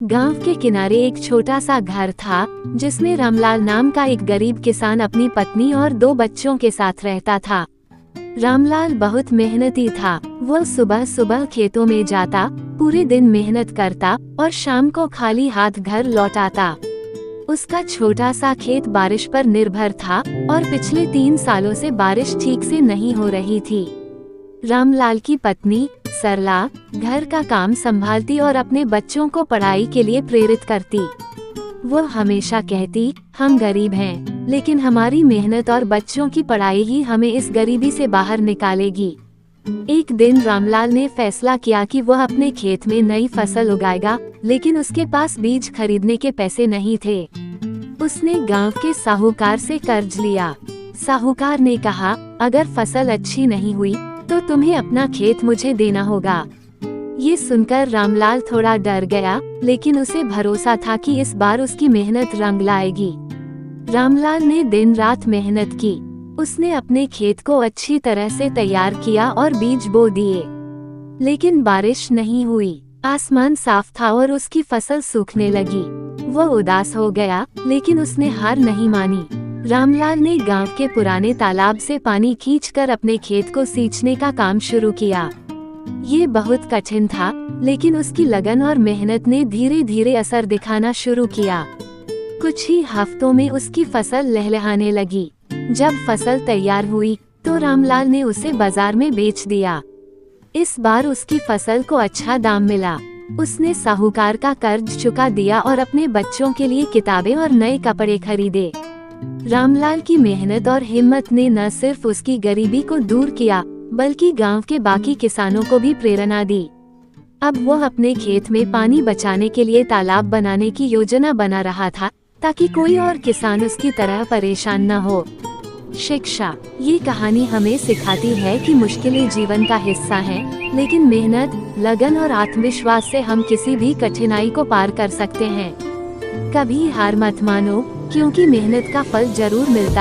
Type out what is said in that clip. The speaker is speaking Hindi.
गांव के किनारे एक छोटा सा घर था जिसमें रामलाल नाम का एक गरीब किसान अपनी पत्नी और 2 बच्चों के साथ रहता था। रामलाल बहुत मेहनती था। वो सुबह सुबह खेतों में जाता, पूरे दिन मेहनत करता और शाम को खाली हाथ घर लौट आता। उसका छोटा सा खेत बारिश पर निर्भर था और पिछले 3 सालों से बारिश ठीक से नहीं हो रही थी। रामलाल की पत्नी सरला घर का काम संभालती और अपने बच्चों को पढ़ाई के लिए प्रेरित करती। वो हमेशा कहती, हम गरीब हैं, लेकिन हमारी मेहनत और बच्चों की पढ़ाई ही हमें इस गरीबी से बाहर निकालेगी। एक दिन रामलाल ने फैसला किया कि वह अपने खेत में नई फसल उगाएगा, लेकिन उसके पास बीज खरीदने के पैसे नहीं थे। उसने गांव के साहूकार से कर्ज लिया। साहूकार ने कहा, अगर फसल अच्छी नहीं हुई तो तुम्हें अपना खेत मुझे देना होगा। ये सुनकर रामलाल थोड़ा डर गया, लेकिन उसे भरोसा था कि इस बार उसकी मेहनत रंग लाएगी। रामलाल ने दिन रात मेहनत की। उसने अपने खेत को अच्छी तरह से तैयार किया और बीज बो दिए, लेकिन बारिश नहीं हुई। आसमान साफ था और उसकी फसल सूखने लगी। वो उदास हो गया, लेकिन उसने हार नहीं मानी। रामलाल ने गांव के पुराने तालाब से पानी खींचकर अपने खेत को सींचने का काम शुरू किया। ये बहुत कठिन था, लेकिन उसकी लगन और मेहनत ने धीरे धीरे असर दिखाना शुरू किया। कुछ ही हफ्तों में उसकी फसल लहलहाने लगी। जब फसल तैयार हुई तो रामलाल ने उसे बाजार में बेच दिया। इस बार उसकी फसल को अच्छा दाम मिला। उसने साहूकार का कर्ज चुका दिया और अपने बच्चों के लिए किताबें और नए कपड़े खरीदे। रामलाल की मेहनत और हिम्मत ने न सिर्फ उसकी गरीबी को दूर किया, बल्कि गांव के बाकी किसानों को भी प्रेरणा दी। अब वह अपने खेत में पानी बचाने के लिए तालाब बनाने की योजना बना रहा था, ताकि कोई और किसान उसकी तरह परेशान न हो। शिक्षा। ये कहानी हमें सिखाती है कि मुश्किलें जीवन का हिस्सा हैं, लेकिन मेहनत, लगन और आत्मविश्वास से हम किसी भी कठिनाई को पार कर सकते हैं। कभी हार मत मानो, क्योंकि मेहनत का फल जरूर मिलता है।